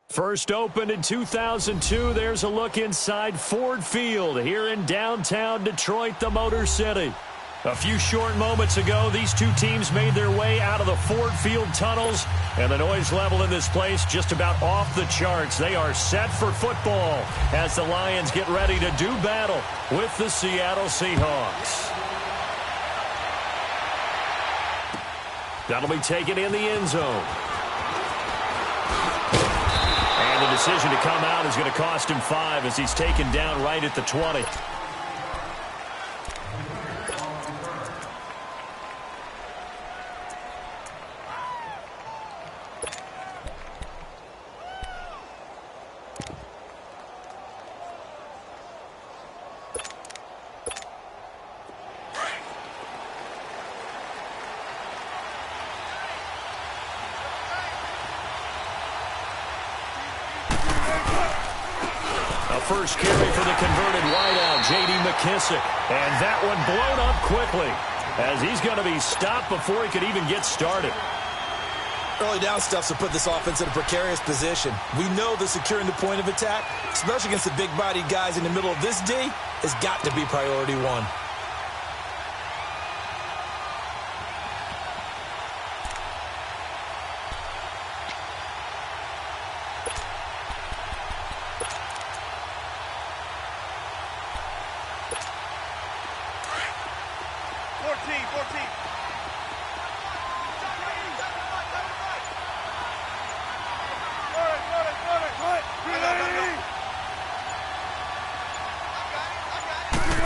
First opened in 2002, there's a look inside Ford Field here in downtown Detroit, the Motor City. A few short moments ago, these two teams made their way out of the Ford Field tunnels, and the noise level in this place just about off the charts. They are set for football as the Lions get ready to do battle with the Seattle Seahawks. That'll be taken in the end zone. And the decision to come out is going to cost him 5 as he's taken down right at the 20. First carry for the converted wideout, J.D. McKissick. And that one blown up quickly as he's going to be stopped before he could even get started. Early down stuffs will put this offense in a precarious position. We know that securing the point of attack, especially against the big-bodied guys in the middle of this D, has got to be priority one.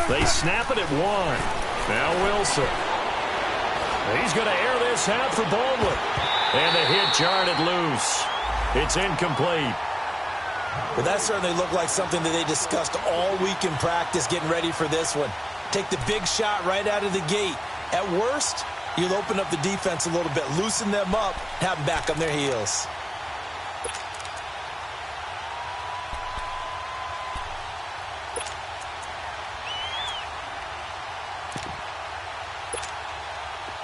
They snap it at 1. Now Wilson. He's going to air this out for Baldwin. And the hit jarred it loose. It's incomplete. But that certainly looked like something that they discussed all week in practice getting ready for this one. Take the big shot right out of the gate. At worst, you'll open up the defense a little bit, loosen them up, have them back on their heels.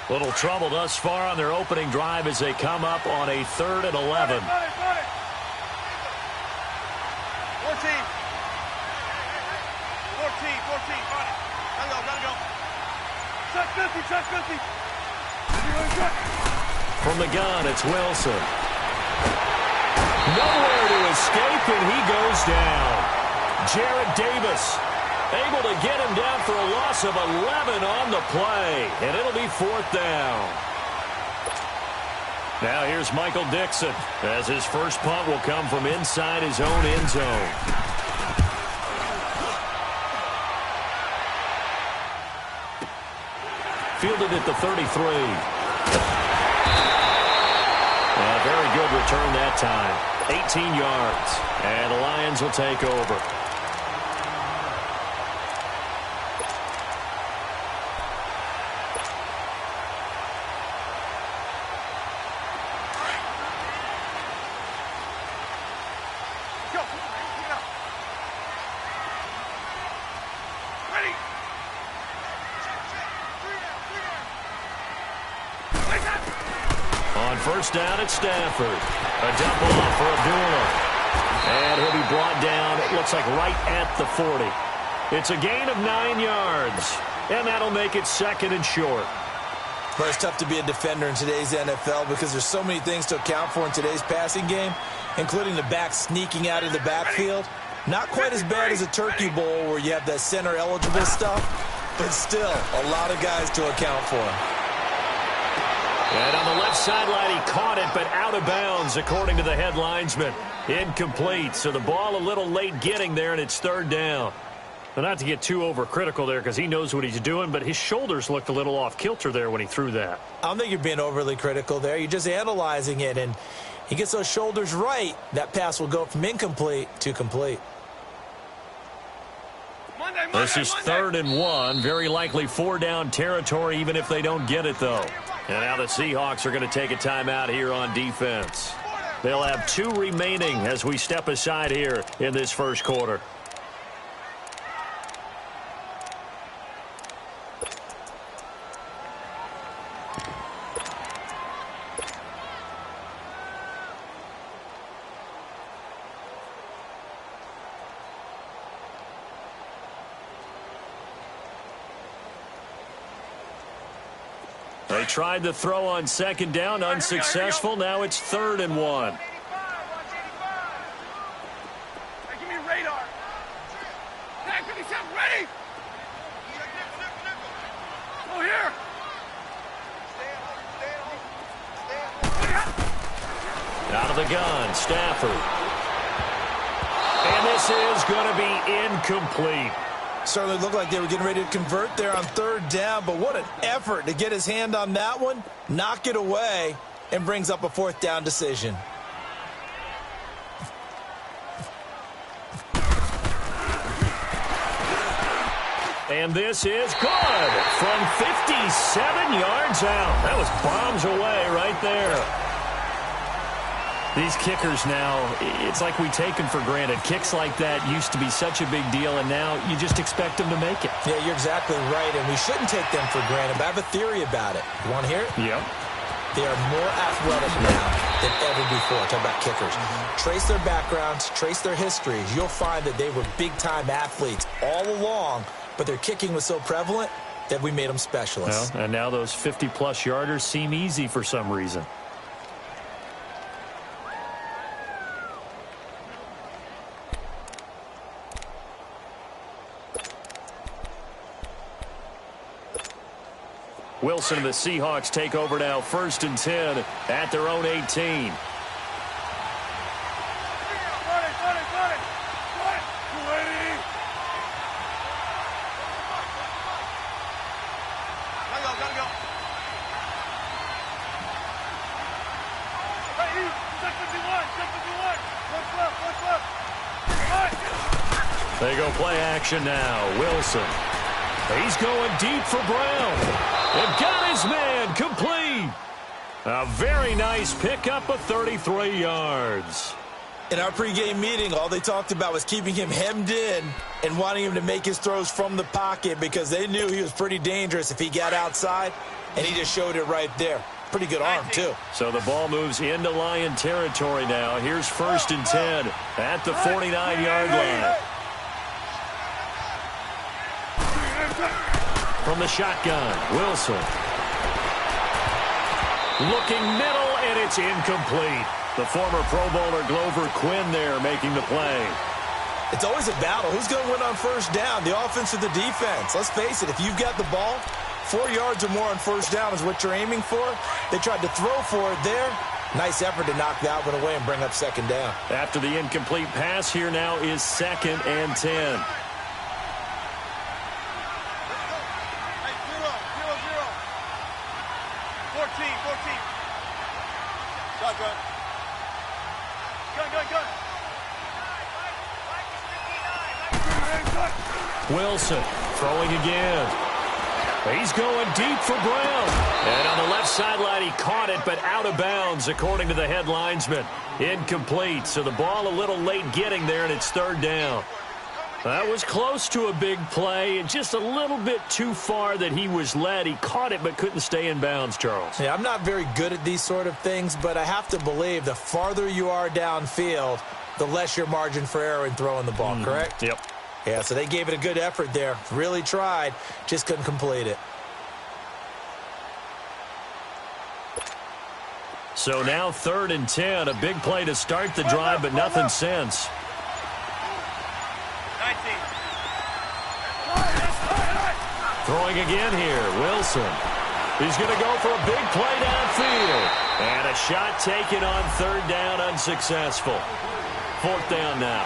Little trouble thus far on their opening drive as they come up on a 3rd and 11. 14. Gotta go. Check 50. From the gun, it's Wilson. Nowhere to escape, and he goes down. Jarrett Davis able to get him down for a loss of 11 on the play, and it'll be 4th down. Now here's Michael Dixon as his first punt will come from inside his own end zone. Fielded at the 33. A very good return that time. 18 yards, and the Lions will take over. First down at Stafford. A dump off for Abdullah. And he'll be brought down, it looks like right at the 40. It's a gain of 9 yards. And that'll make it 2nd and short. But it's tough to be a defender in today's NFL because there's so many things to account for in today's passing game, including the back sneaking out of the backfield. Not quite as bad as a Turkey Bowl where you have that center-eligible stuff, but still a lot of guys to account for. And on the left sideline, he caught it, but out of bounds, according to the head linesman. Incomplete, so the ball a little late getting there, and it's 3rd down. Well, not to get too overcritical there because he knows what he's doing, but his shoulders looked a little off-kilter there when he threw that. I don't think you're being overly critical there. You're just analyzing it, and he gets those shoulders right. That pass will go from incomplete to complete. This is 3rd and 1. Very likely 4-down territory, even if they don't get it, though. And now the Seahawks are going to take a timeout here on defense. They'll have 2 remaining as we step aside here in this first quarter. tried the throw on second down, unsuccessful. Now it's 3rd and 1. Hey, give me radar. Hey, 57, ready? Go here. Out of the gun, Stafford. And this is going to be incomplete. Certainly looked like they were getting ready to convert there on 3rd down, but what an effort to get his hand on that one, knock it away, and brings up a 4th down decision. And this is good from 57 yards out. That was bombs away right there. These kickers now, it's like we take them for granted. Kicks like that used to be such a big deal, and now you just expect them to make it. Yeah, you're exactly right, and we shouldn't take them for granted, but I have a theory about it. You want to hear it? Yep. They are more athletic now than ever before. Talk about kickers. Trace their backgrounds, trace their histories. You'll find that they were big-time athletes all along, but their kicking was so prevalent that we made them specialists. Well, and now those 50-plus yarders seem easy for some reason. Wilson and the Seahawks take over now, 1st and 10 at their own 18. Got it. Ready. Gotta go. Hey, check 51. What's left? They go play action now. Wilson. He's going deep for Brown. And got his man complete. A very nice pickup of 33 yards. In our pregame meeting, all they talked about was keeping him hemmed in and wanting him to make his throws from the pocket because they knew he was pretty dangerous if he got outside, and he just showed it right there. Pretty good arm, too. So the ball moves into Lion territory now. Here's 1st and 10 at the 49-yard line. From the shotgun, Wilson. Looking middle, and it's incomplete. The former Pro Bowler Glover Quinn there making the play. It's always a battle. Who's going to win on 1st down, the offense or the defense? Let's face it, if you've got the ball, 4 yards or more on 1st down is what you're aiming for. They tried to throw for it there. Nice effort to knock that one away and bring up 2nd down. After the incomplete pass, here now is 2nd and 10. 14. Shotgun. Gun. Wilson throwing again. He's going deep for Brown. And on the left sideline, he caught it, but out of bounds, according to the head linesman. Incomplete. So the ball a little late getting there, and it's 3rd down. That was close to a big play, and just a little bit too far that he was led. He caught it but couldn't stay in bounds, Charles. Yeah, I'm not very good at these sort of things, but I have to believe the farther you are downfield, the less your margin for error in throwing the ball, correct? Yep. Yeah, so they gave it a good effort there. Really tried, just couldn't complete it. So now 3rd and 10, a big play to start the drive, but nothing since. 19. Throwing again here, Wilson. He's going to go for a big play downfield. And a shot taken on 3rd down, unsuccessful. 4th down now.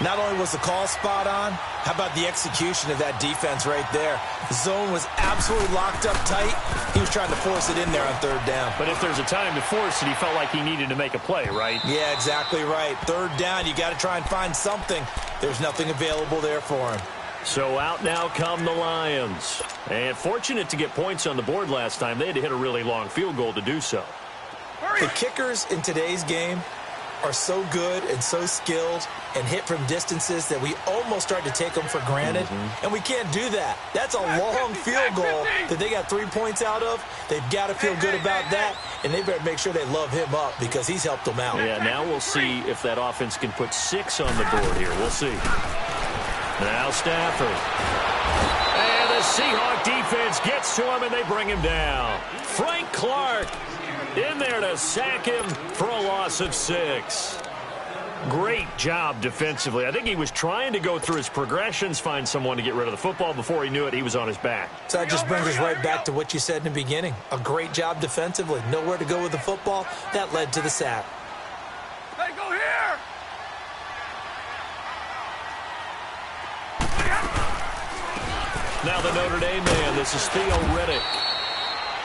Not only was the call spot on, how about the execution of that defense right there? The zone was absolutely locked up tight. He was trying to force it in there on 3rd down. But if there's a time to force it, he felt like he needed to make a play, right? Yeah, exactly right. 3rd down, you got to try and find something. There's nothing available there for him. So out now come the Lions. And fortunate to get points on the board last time. They had to hit a really long field goal to do so. The kickers in today's game are so good and so skilled and hit from distances that we almost start to take them for granted, and we can't do that. That's a long field goal that they got 3 points out of. They've got to feel good about that, and they better make sure they love him up because he's helped them out. Yeah, now we'll see if that offense can put 6 on the board here. We'll see. Now Stafford. And the Seahawk defense gets to him, and they bring him down. Frank Clark in there to sack him for a loss of 6. Great job defensively. I think he was trying to go through his progressions, find someone to get rid of the football. Before he knew it, he was on his back. So that just brings us right back to what you said in the beginning. A great job defensively. Nowhere to go with the football. That led to the sack. Hey, go here! Now the Notre Dame man. This is Theo Riddick.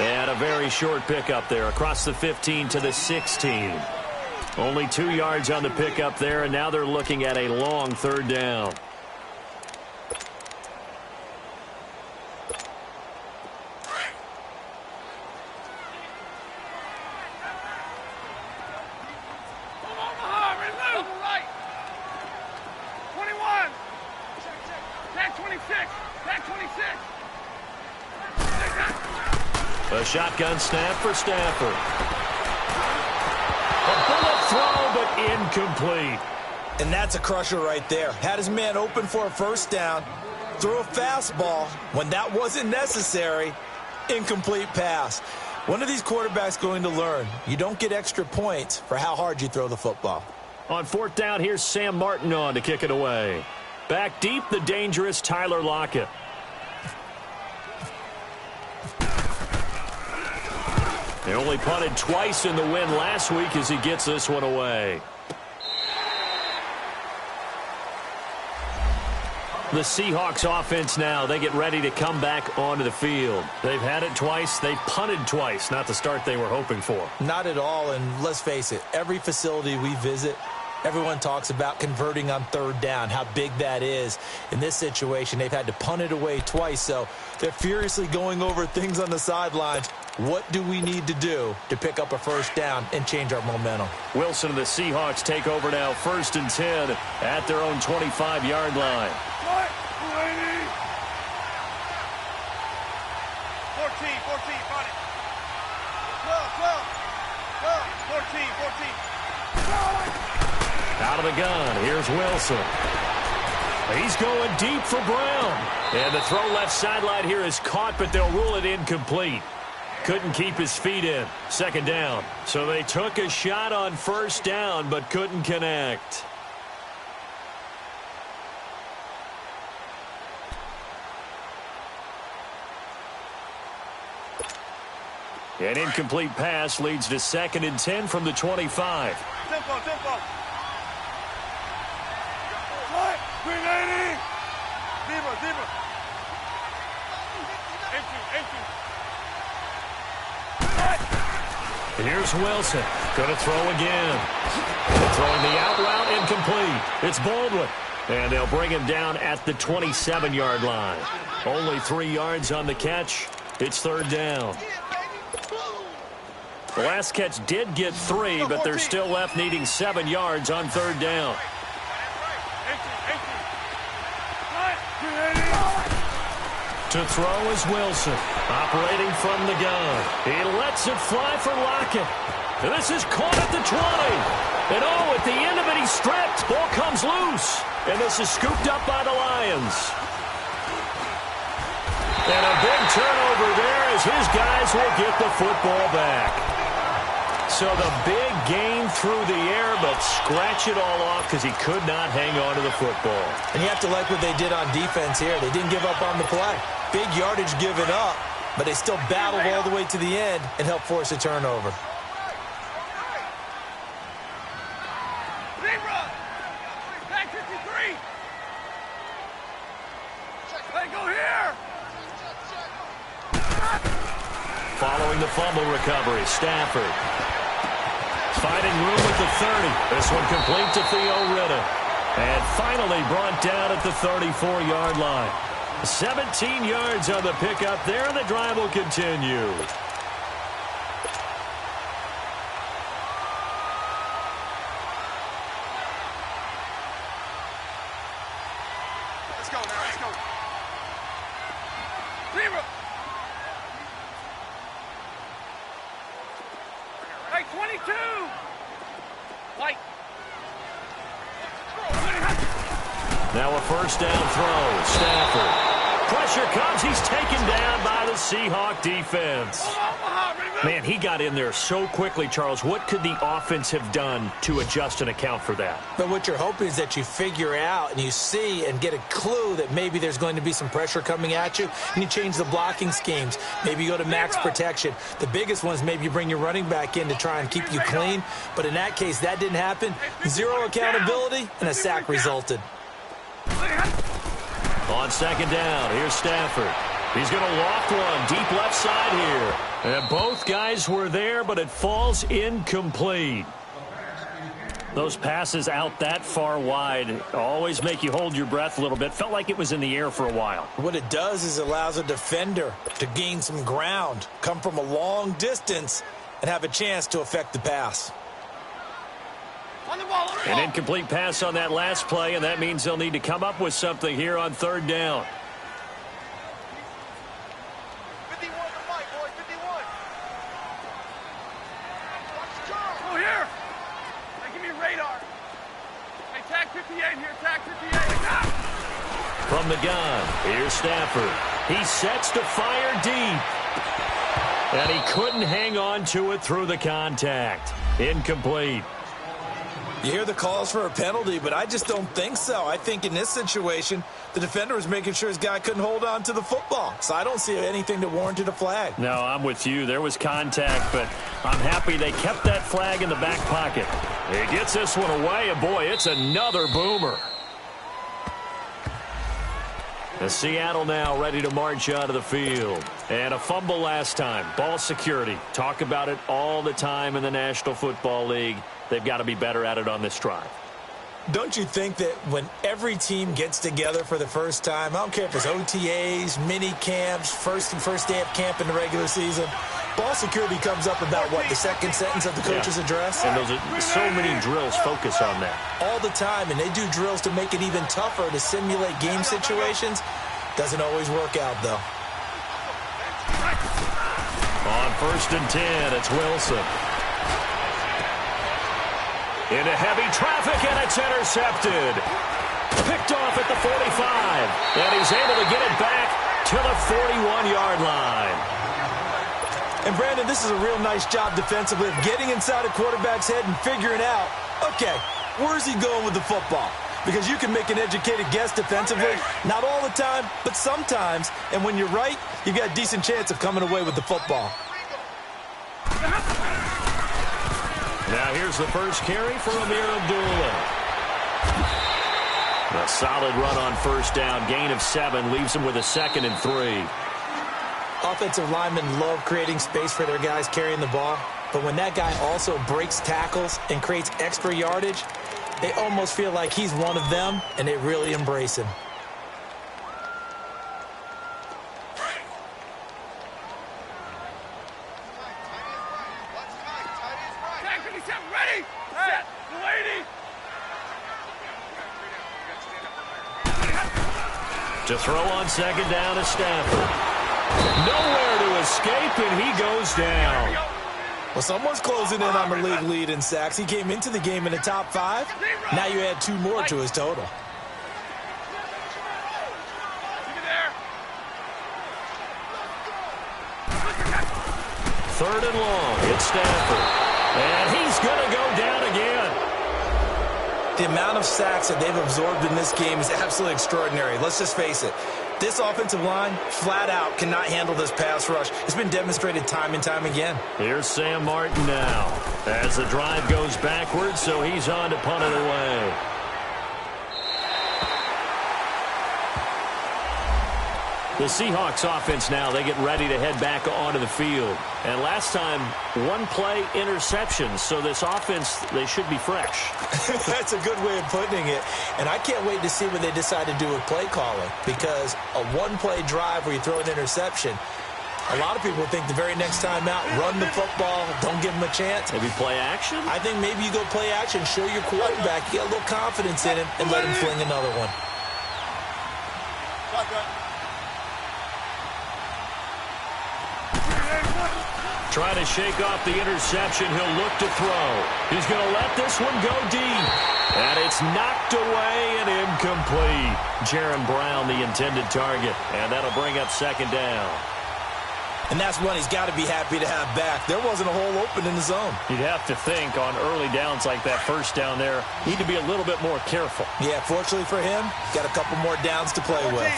And a very short pickup there across the 15 to the 16. Only 2 yards on the pickup there, and now they're looking at a long 3rd down. A shotgun snap for Stafford. A bullet throw, but incomplete. And that's a crusher right there. Had his man open for a 1st down, threw a fastball. When that wasn't necessary, incomplete pass. One of these quarterbacks going to learn. You don't get extra points for how hard you throw the football. On 4th down, here's Sam Martin on to kick it away. Back deep, the dangerous Tyler Lockett. They only punted twice in the win last week as he gets this one away. The Seahawks offense now, they get ready to come back onto the field. They've had it twice. They've punted twice. Not the start they were hoping for. Not at all, and let's face it, every facility we visit, everyone talks about converting on 3rd down, how big that is. In this situation, they've had to punt it away twice, so they're furiously going over things on the sidelines. What do we need to do to pick up a 1st down and change our momentum? Wilson and the Seahawks take over now, 1st and 10 at their own 25-yard line. 14, find it. 12, 14. Out of the gun, here's Wilson. He's going deep for Brown. And the throw left sideline here is caught, but they'll rule it incomplete. Couldn't keep his feet in. 2nd down. So they took a shot on 1st down, but couldn't connect. An incomplete pass leads to 2nd and 10 from the 25. Tempo. Right, 380. Deeper. Here's Wilson. Going to throw again. Throwing the out route incomplete. It's Baldwin. And they'll bring him down at the 27-yard line. Only 3 yards on the catch. It's 3rd down. The last catch did get 3, but they're still left needing 7 yards on 3rd down. To throw is Wilson, operating from the gun. He lets it fly for Lockett. And this is caught at the 20. And at the end of it, he's stripped. Ball comes loose. And this is scooped up by the Lions. And a big turnover there as his guys will get the football back. So the big gain through the air, but scratch it all off because he could not hang on to the football. And you have to like what they did on defense here. They didn't give up on the play. Big yardage given up, but they still battled all the way to the end and helped force a turnover. Following the fumble recovery, Stafford. Finding room at the 30. This one complete to Theo Riddick. And finally brought down at the 34-yard line. 17 yards on the pickup there, and the drive will continue. Let's go now, let's go. Zero. Hey, 22. Light. Now a 1st down throw. Stafford. pressure comes. He's taken down by the Seahawk defense. Man, he got in there so quickly, Charles. What could the offense have done to adjust and account for that? But what you're hoping is that you figure out and you see and get a clue that maybe there's going to be some pressure coming at you, and you change the blocking schemes. Maybe you go to max protection. The biggest one is maybe you bring your running back in to try and keep you clean. But in that case, that didn't happen. Zero accountability, and a sack resulted. On second down, here's Stafford. He's going to loft one deep left side here. And both guys were there, but it falls incomplete. Those passes out that far wide always make you hold your breath a little bit. Felt like it was in the air for a while. What it does is it allows a defender to gain some ground, come from a long distance, and have a chance to affect the pass. An incomplete pass on that last play, and that means they'll need to come up with something here on third down. 51 to Mike, boy, 51. Oh, here. Hey, give me radar. Hey, tag 58 here, tag 58. From the gun, here's Stafford. He sets to fire deep. And he couldn't hang on to it through the contact. Incomplete. You hear the calls for a penalty, but I just don't think so. I think in this situation, the defender was making sure his guy couldn't hold on to the football. So I don't see anything that warranted a flag. No, I'm with you. There was contact, but I'm happy they kept that flag in the back pocket. He gets this one away, and boy, it's another boomer. The Seattle now ready to march out of the field. And a fumble last time. Ball security. Talk about it all the time in the National Football League. They've got to be better at it on this drive. Don't you think that when every team gets together for the first time, I don't care if it's OTAs, mini camps, first day of camp in the regular season, ball security comes up about, what, the second sentence of the coach's address? And those are so many drills focus on that. All the time, and they do drills to make it even tougher to simulate game situations. Doesn't always work out, though. On 1st and 10, it's Wilson. Into heavy traffic, and it's intercepted. Picked off at the 45. And he's able to get it back to the 41-yard line. And, Brandon, this is a real nice job defensively of getting inside a quarterback's head and figuring out, okay, where's he going with the football? Because you can make an educated guess defensively, not all the time, but sometimes. And when you're right, you've got a decent chance of coming away with the football. Now here's the first carry for Amir Abdullah. A solid run on first down. Gain of 7 leaves him with a 2nd and 3. Offensive linemen love creating space for their guys carrying the ball. But when that guy also breaks tackles and creates extra yardage, they almost feel like he's one of them, and they really embrace him. To throw on second down is Stafford. Nowhere to escape, and he goes down. Well, someone's closing in on the league lead in sacks. He came into the game in the top 5. Now you add 2 more to his total. Third and long, it's Stafford. And he's going to go down again. The amount of sacks that they've absorbed in this game is absolutely extraordinary. Let's just face it. This offensive line, flat out, cannot handle this pass rush. It's been demonstrated time and time again. Here's Sam Martin now. As the drive goes backwards, so he's on to punt it away. The Seahawks offense now, they get ready to head back onto the field. And last time, 1-play interception. So this offense, they should be fresh. That's a good way of putting it. And I can't wait to see what they decide to do with play calling. Because a 1-play drive where you throw an interception, a lot of people think the very next time out, run the football, don't give them a chance. Maybe play action? I think maybe you go play action, show your quarterback, get a little confidence in him, and let him fling another one. Trying to shake off the interception. He'll look to throw. He's going to let this one go deep. And it's knocked away and incomplete. Jaron Brown, the intended target. And that'll bring up second down. And that's one he's got to be happy to have back. There wasn't a hole open in the zone. You'd have to think on early downs like that first down there, need to be a little bit more careful. Yeah, fortunately for him, got a couple more downs to play with.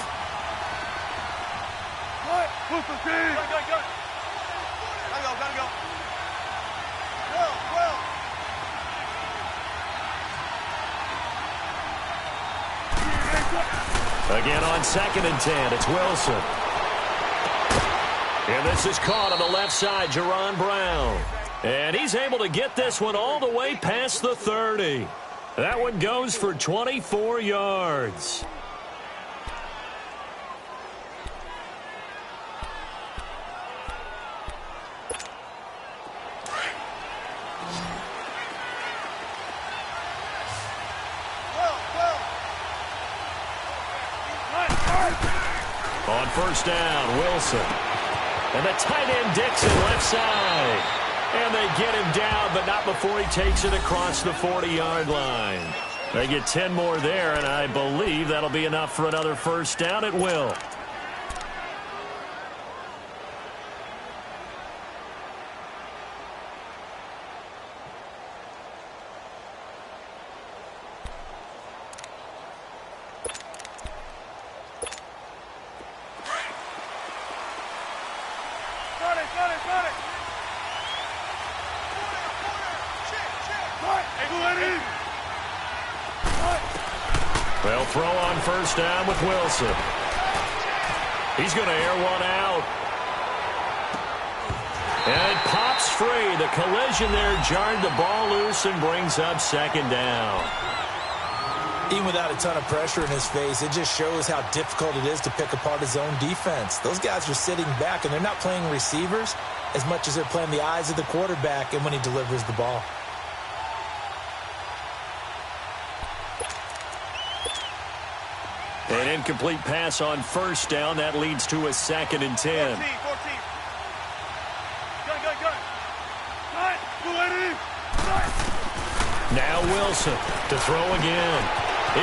Again on 2nd and 10, it's Wilson. And this is caught on the left side, Jaron Brown. And he's able to get this one all the way past the 30. That one goes for 24 yards. On first down, Wilson. And the tight end Dixon left side. And they get him down, but not before he takes it across the 40-yard line. They get 10 more there, and I believe that'll be enough for another first down. It will. They'll throw on first down with Wilson. He's going to air one out. And it pops free. The collision there jarred the ball loose and brings up second down. Even without a ton of pressure in his face, it just shows how difficult it is to pick apart his own defense. Those guys are sitting back, and they're not playing receivers as much as they're playing the eyes of the quarterback and when he delivers the ball. An incomplete pass on first down. That leads to a 2nd and 10. 14. Now Wilson to throw again.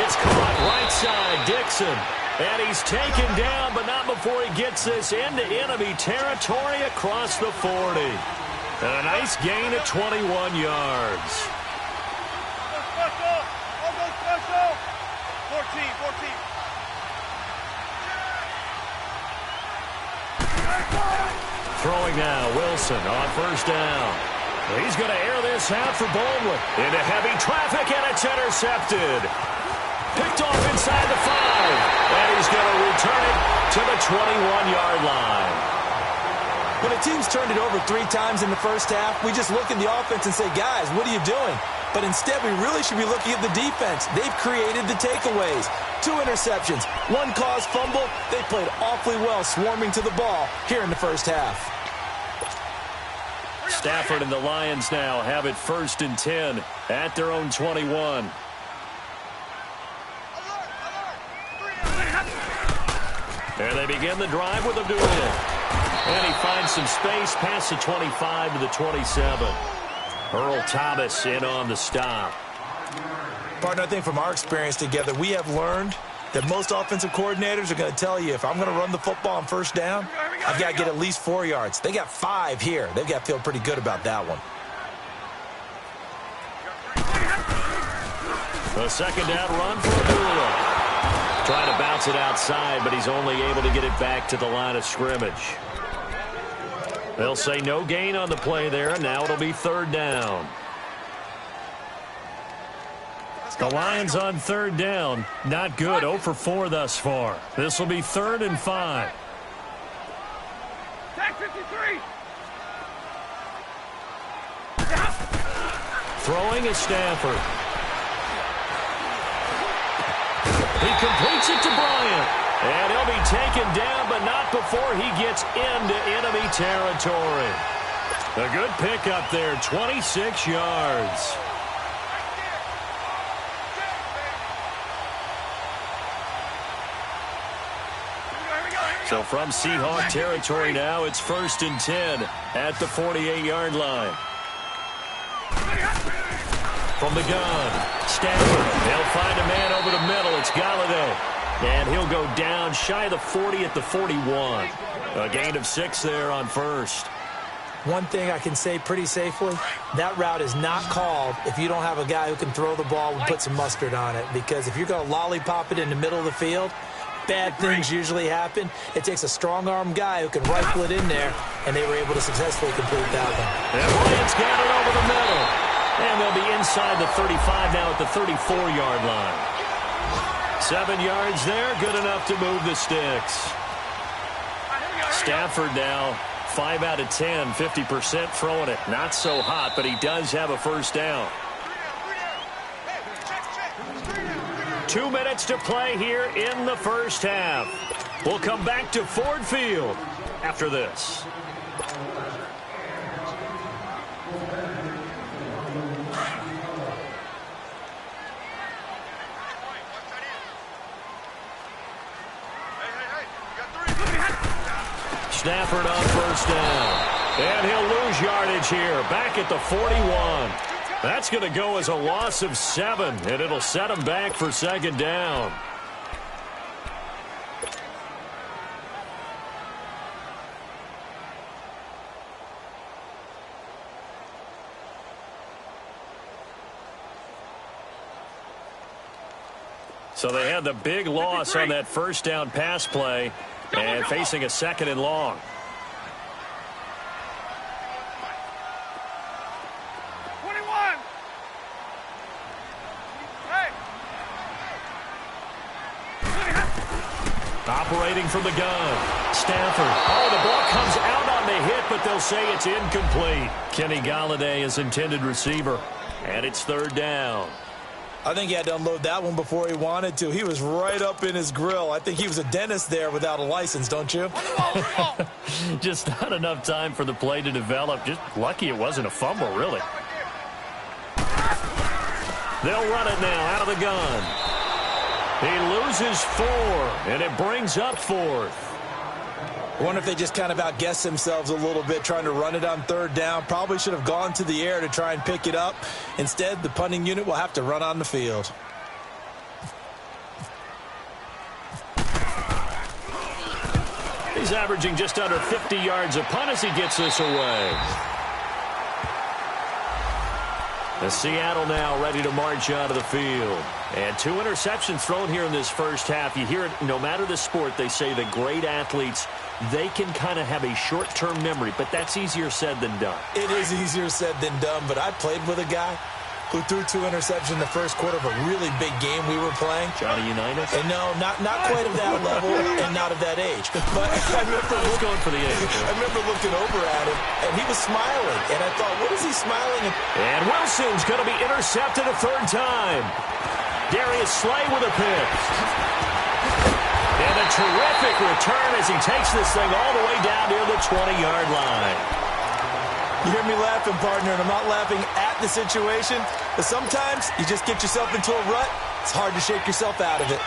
It's caught right side, Dixon. And he's taken down, but not before he gets this into enemy territory across the 40. And a nice gain of 21 yards. 14. Throwing now, Wilson on first down. He's going to air this out for Baldwin. Into heavy traffic, and it's intercepted. Picked off inside the 5. And he's going to return it to the 21-yard line. When a team's turned it over 3 times in the first half, we just look at the offense and say, guys, what are you doing? But instead, we really should be looking at the defense. They've created the takeaways. 2 interceptions, 1 caused fumble. They played awfully well swarming to the ball here in the first half. Stafford and the Lions now have it 1st and 10 at their own 21. And they begin the drive with Abdul. And he finds some space past the 25 to the 27. Earl Thomas in on the stop. Partner, I think from our experience together, we have learned that most offensive coordinators are going to tell you, if I'm going to run the football on first down, I've got to get at least 4 yards. They got 5 here. They've got to feel pretty good about that one. A second down run for Abdullah. Trying to bounce it outside, but he's only able to get it back to the line of scrimmage. They'll say no gain on the play there, and now it'll be 3rd down. The Lions on 3rd down. Not good. 0 for 4 thus far. This will be 3rd and 5. Tag 53. Throwing is Stafford. He completes it to Bryant. And he'll be taken down, but not before he gets into enemy territory. A good pickup there, 26 yards. So from Seahawk territory now, it's 1st and 10 at the 48-yard line. From the gun, Stafford. They'll find a man over the middle. It's Galladay. And he'll go down shy of the 40 at the 41. A gain of 6 there on first. One thing I can say pretty safely, that route is not called if you don't have a guy who can throw the ball and put some mustard on it. Because if you're going to lollipop it in the middle of the field, bad things usually happen. It takes a strong-arm guy who can rifle it in there, and they were able to successfully complete that one. And Bryant's got it over the middle. And they'll be inside the 35 now at the 34-yard line. 7 yards there, good enough to move the sticks. Stafford now 5 out of 10, 50% throwing it. Not so hot, but he does have a first down. 2 minutes to play here in the first half. We'll come back to Ford Field after this. Stafford on first down. And he'll lose yardage here. Back at the 41. That's going to go as a loss of 7, and it'll set him back for second down. So they had the big loss on that first down pass play. And facing a 2nd and long. Operating from the gun. Stafford. Oh, the ball comes out on the hit, but they'll say it's incomplete. Kenny Galladay is intended receiver. And it's 3rd down. I think he had to unload that one before he wanted to. He was right up in his grill. I think he was a dentist there without a license, don't you? Just not enough time for the play to develop. Just lucky it wasn't a fumble, really. They'll run it now out of the gun. He loses 4, and it brings up 4th. I wonder if they just kind of outguessed themselves a little bit trying to run it on 3rd down. Probably should have gone to the air to try and pick it up. Instead, the punting unit will have to run on the field. He's averaging just under 50 yards a punt as he gets this away. The Seattle now ready to march out of the field. And 2 interceptions thrown here in this first half. You hear it, no matter the sport, they say the great athletes, they can kind of have a short-term memory, but that's easier said than done. It is easier said than done, but I played with a guy who threw 2 interceptions in the first quarter of a really big game we were playing. Johnny Unitas? And no, not quite of that level and not of that age. But I remember going for the age. I remember looking over at him, and he was smiling. And I thought, what is he smiling at? And Wilson's going to be intercepted a 3rd time. Darius Slay with a pick. And a terrific return as he takes this thing all the way down near the 20-yard line. You hear me laughing, partner, and I'm not laughing at the situation, but sometimes you just get yourself into a rut. It's hard to shake yourself out of it.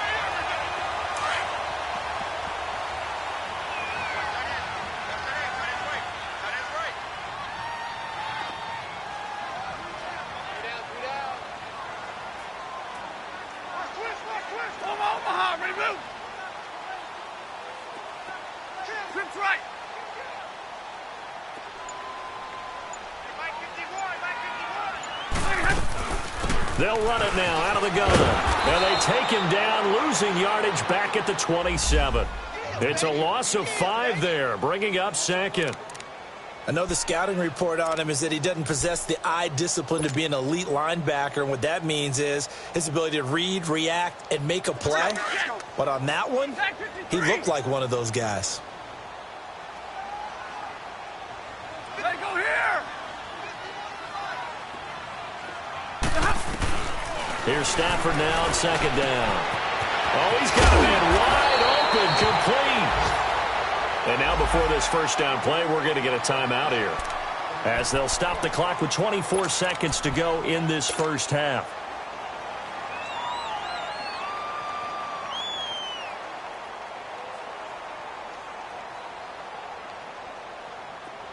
They'll run it now out of the gun. And they take him down, losing yardage back at the 27. It's a loss of 5 there, bringing up 2nd. I know the scouting report on him is that he doesn't possess the eye discipline to be an elite linebacker. And what that means is his ability to read, react, and make a play. But on that one, he looked like one of those guys. Hey, go here! Here's Stafford now on 2nd down. Oh, he's got a man wide open, complete. And now before this first down play, we're going to get a timeout here, as they'll stop the clock with 24 seconds to go in this first half.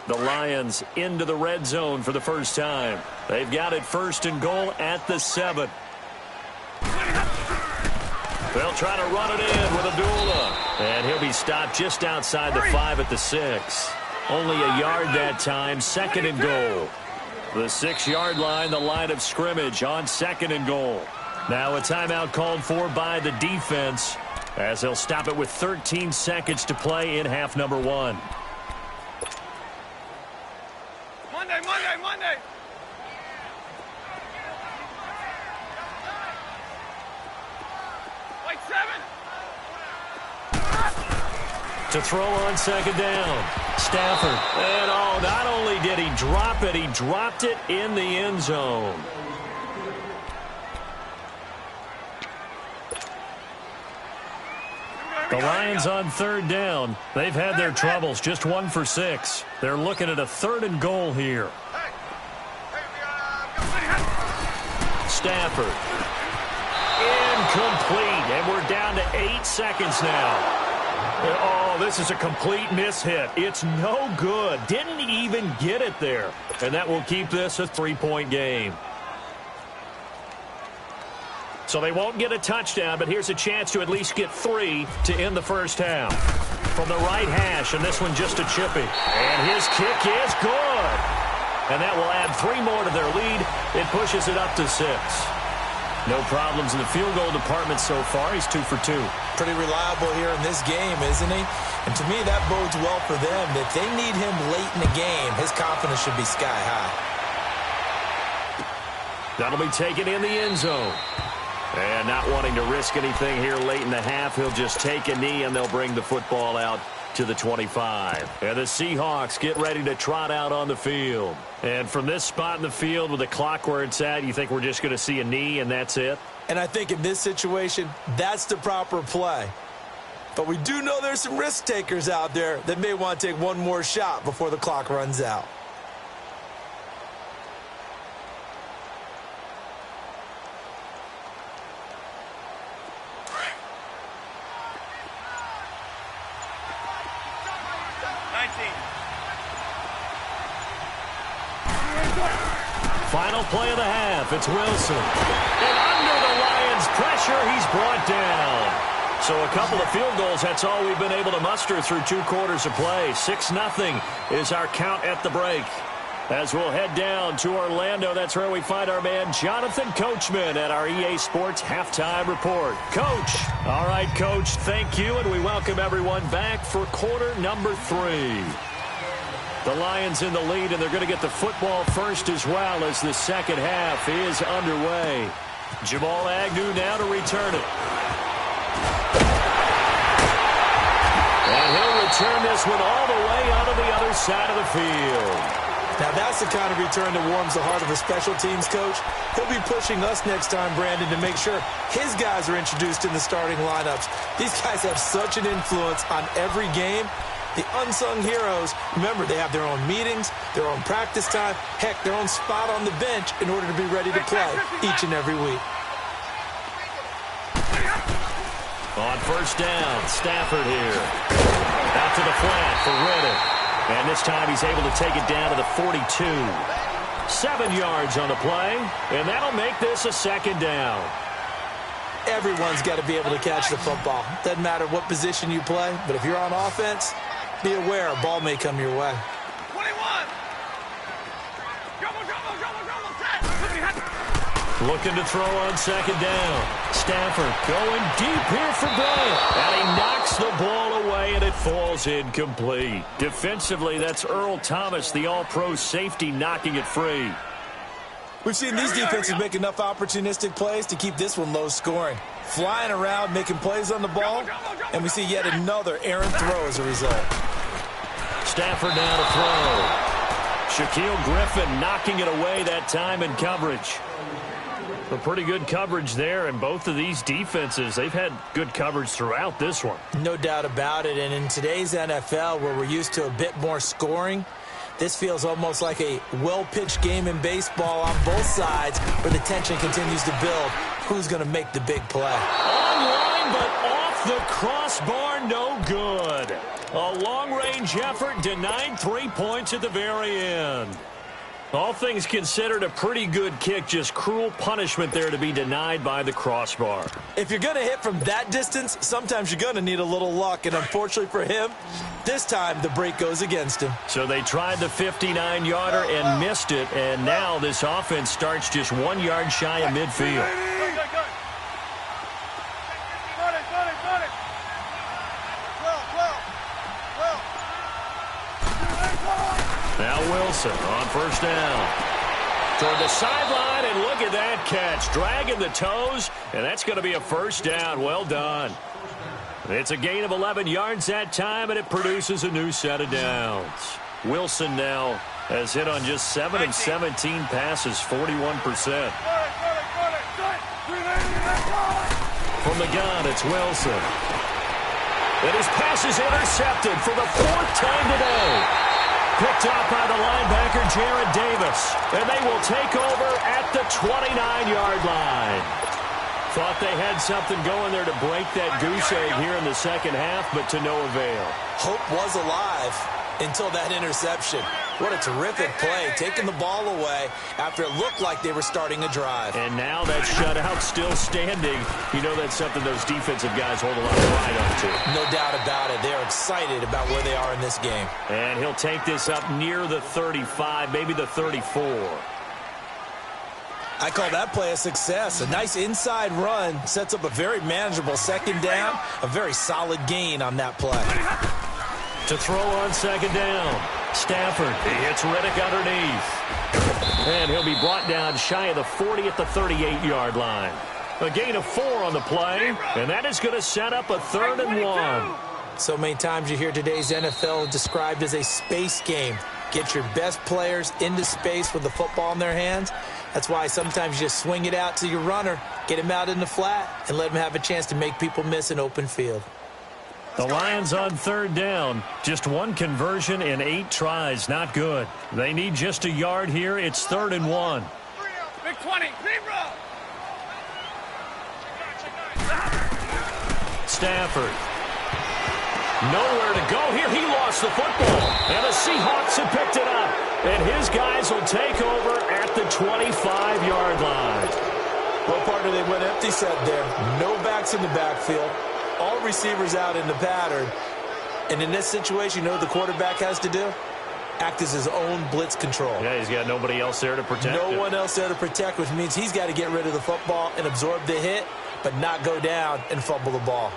The Lions into the red zone for the first time. They've got it 1st and goal at the 7. They'll try to run it in with Abdullah. And he'll be stopped just outside the 5 at the 6. Only a yard that time, 2nd and goal. The 6-yard line, the line of scrimmage on 2nd and goal. Now a timeout called for by the defense as they'll stop it with 13 seconds to play in half number 1. Monday. Like 7. To throw on 2nd down. Stafford. And not only did he drop it, he dropped it in the end zone. The Lions on 3rd down. They've had their troubles, just 1 for 6. They're looking at a 3rd and goal here. Stafford. Incomplete, and we're down to 8 seconds now. Oh, this is a complete mishit. It's no good. Didn't even get it there. And that will keep this a 3-point game. So they won't get a touchdown, but here's a chance to at least get 3 to end the first half. From the right hash, and this one just a chippy. And his kick is good. And that will add 3 more to their lead. It pushes it up to 6. No problems in the field goal department so far. He's 2 for 2. Pretty reliable here in this game, isn't he? And to me, that bodes well for them. If they need him late in the game, his confidence should be sky high. That'll be taken in the end zone. And not wanting to risk anything here late in the half, he'll just take a knee and they'll bring the football out to the 25. And the Seahawks get ready to trot out on the field. And from this spot in the field with the clock where it's at, you think we're just going to see a knee and that's it? And I think in this situation, that's the proper play. But we do know there's some risk takers out there that may want to take one more shot before the clock runs out. Final play of the half. It's Wilson. And under the Lions' pressure, he's brought down. So a couple of field goals, that's all we've been able to muster through 2 quarters of play. 6-0 is our count at the break. As we'll head down to Orlando, that's where we find our man Jonathan Coachman at our EA Sports Halftime Report. Coach. All right, Coach, thank you, and we welcome everyone back for quarter number 3. The Lions in the lead, and they're going to get the football first as well as the second half is underway. Jamal Agnew now to return it. And he'll return this one all the way onto the other side of the field. Now, that's the kind of return that warms the heart of a special teams coach. He'll be pushing us next time, Brandon, to make sure his guys are introduced in the starting lineups. These guys have such an influence on every game. The unsung heroes, remember, they have their own meetings, their own practice time, heck, their own spot on the bench in order to be ready to play each and every week. On first down, Stafford here. Out to the flat for Riddick. And this time he's able to take it down to the 42. 7 yards on the play, and that'll make this a 2nd down. Everyone's got to be able to catch the football. Doesn't matter what position you play, but if you're on offense, be aware a ball may come your way. 21. Looking to throw on 2nd down. Stafford going deep here for Bryant. And he knocks the ball away, and it falls incomplete. Defensively, that's Earl Thomas, the all-pro safety, knocking it free. We've seen these defenses make enough opportunistic plays to keep this one low scoring. Flying around, making plays on the ball, and we see yet another errant throw as a result. Stafford now to throw. Shaquille Griffin knocking it away that time in coverage. A pretty good coverage there, and both of these defenses, they've had good coverage throughout this one. No doubt about it, and in today's NFL, where we're used to a bit more scoring, this feels almost like a well-pitched game in baseball on both sides where the tension continues to build. Who's going to make the big play? Online, but off the crossbar, no good. A long-range effort denied 3 points at the very end. All things considered, a pretty good kick. Just cruel punishment there to be denied by the crossbar. If you're going to hit from that distance, sometimes you're going to need a little luck. And unfortunately for him, this time the break goes against him. So they tried the 59-yarder and missed it. And now this offense starts just 1 yard shy of midfield. Now Wilson on first down. Toward the sideline, and look at that catch. Dragging the toes, and that's going to be a first down. Well done. It's a gain of 11 yards that time, and it produces a new set of downs. Wilson now has hit on just 7 of 17 passes, 41%. From the gun, it's Wilson. And his pass is intercepted for the 4th time today. Picked up by the linebacker, Jared Davis. And they will take over at the 29-yard line. Thought they had something going there to break that goose egg here in the second half, but to no avail. Hope was alive until that interception. What a terrific play, taking the ball away after it looked like they were starting a drive. And now that shutout still standing. You know that's something those defensive guys hold a lot of pride on to. No doubt about it. They're excited about where they are in this game. And he'll take this up near the 35, maybe the 34. I call that play a success. A nice inside run sets up a very manageable second down. A very solid gain on that play. To throw on second down. Stafford, he hits Riddick underneath. And he'll be brought down shy of the 40 at the 38-yard line. A gain of 4 on the play, and that is going to set up a 3rd and 1. So many times you hear today's NFL described as a space game. Get your best players into space with the football in their hands. That's why sometimes you just swing it out to your runner, get him out in the flat, and let him have a chance to make people miss an open field. The Lions on 3rd down. Just 1 conversion in 8 tries. Not good. They need just a yard here. It's 3rd and 1. Big 20. Stafford. Nowhere to go here. He lost the football. And the Seahawks have picked it up. And his guys will take over at the 25-yard line. Well, partner, they went empty set there. No backs in the backfield. All receivers out in the pattern. And in this situation, you know what the quarterback has to do? Act as his own blitz control. Yeah, he's got nobody else there to protect him. No one else there to protect, which means he's got to get rid of the football and absorb the hit, but not go down and fumble the ball.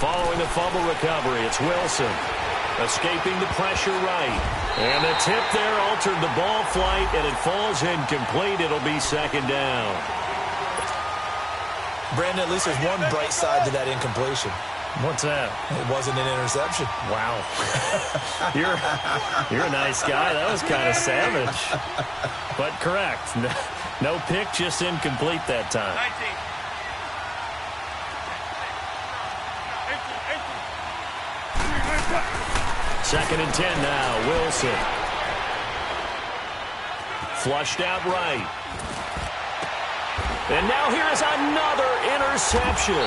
Following the fumble recovery, it's Wilson. Escaping the pressure right. And the tip there altered the ball flight, and it falls incomplete. It'll be 2nd down. Brandon, at least there's one bright side to that incompletion. What's that? It wasn't an interception. Wow. You're a nice guy. That was kind of savage. But correct. No pick, just incomplete that time. 19. 2nd and 10 now. Wilson. Flushed out right. And now here's another interception.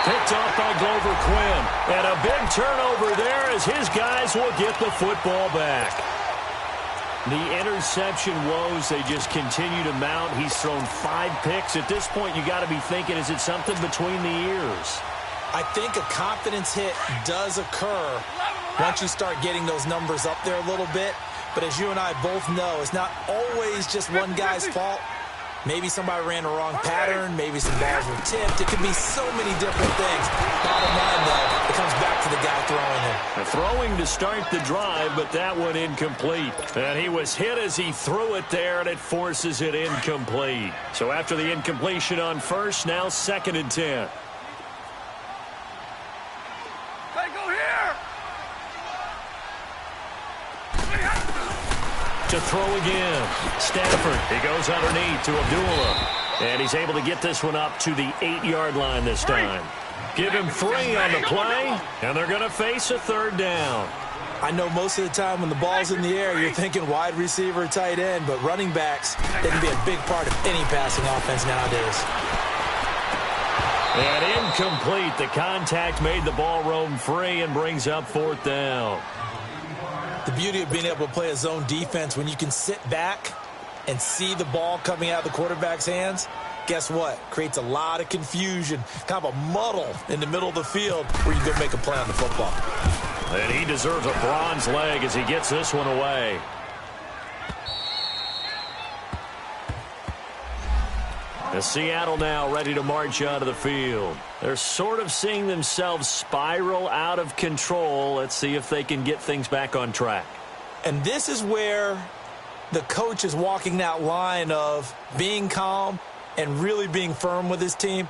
Picked off by Glover Quinn. And a big turnover there as his guys will get the football back. The interception woes, they just continue to mount. He's thrown 5 picks. At this point, you got to be thinking, is it something between the ears? I think a confidence hit does occur once you start getting those numbers up there a little bit. But as you and I both know, it's not always just one guy's fault. Maybe somebody ran the wrong pattern. Maybe some balls were tipped. It could be so many different things. Bottom line, though, it comes back to the guy throwing it. Throwing to start the drive, but that one incomplete. And he was hit as he threw it there, and it forces it incomplete. So after the incompletion on first, now 2nd and 10. To throw again. Stafford, he goes underneath to Abdullah. And he's able to get this one up to the 8-yard line this time. Give him 3 on the play, and they're going to face a 3rd down. I know most of the time when the ball's in the air, you're thinking wide receiver, tight end, but running backs, they can be a big part of any passing offense nowadays. And incomplete. The contact made the ball roam free and brings up 4th down. The beauty of being able to play a zone defense when you can sit back and see the ball coming out of the quarterback's hands, guess what? Creates a lot of confusion, kind of a muddle in the middle of the field where you go make a play on the football. And he deserves a bronze leg as he gets this one away. As Seattle now ready to march out of the field. They're sort of seeing themselves spiral out of control. Let's see if they can get things back on track. And this is where the coach is walking that line of being calm and really being firm with his team.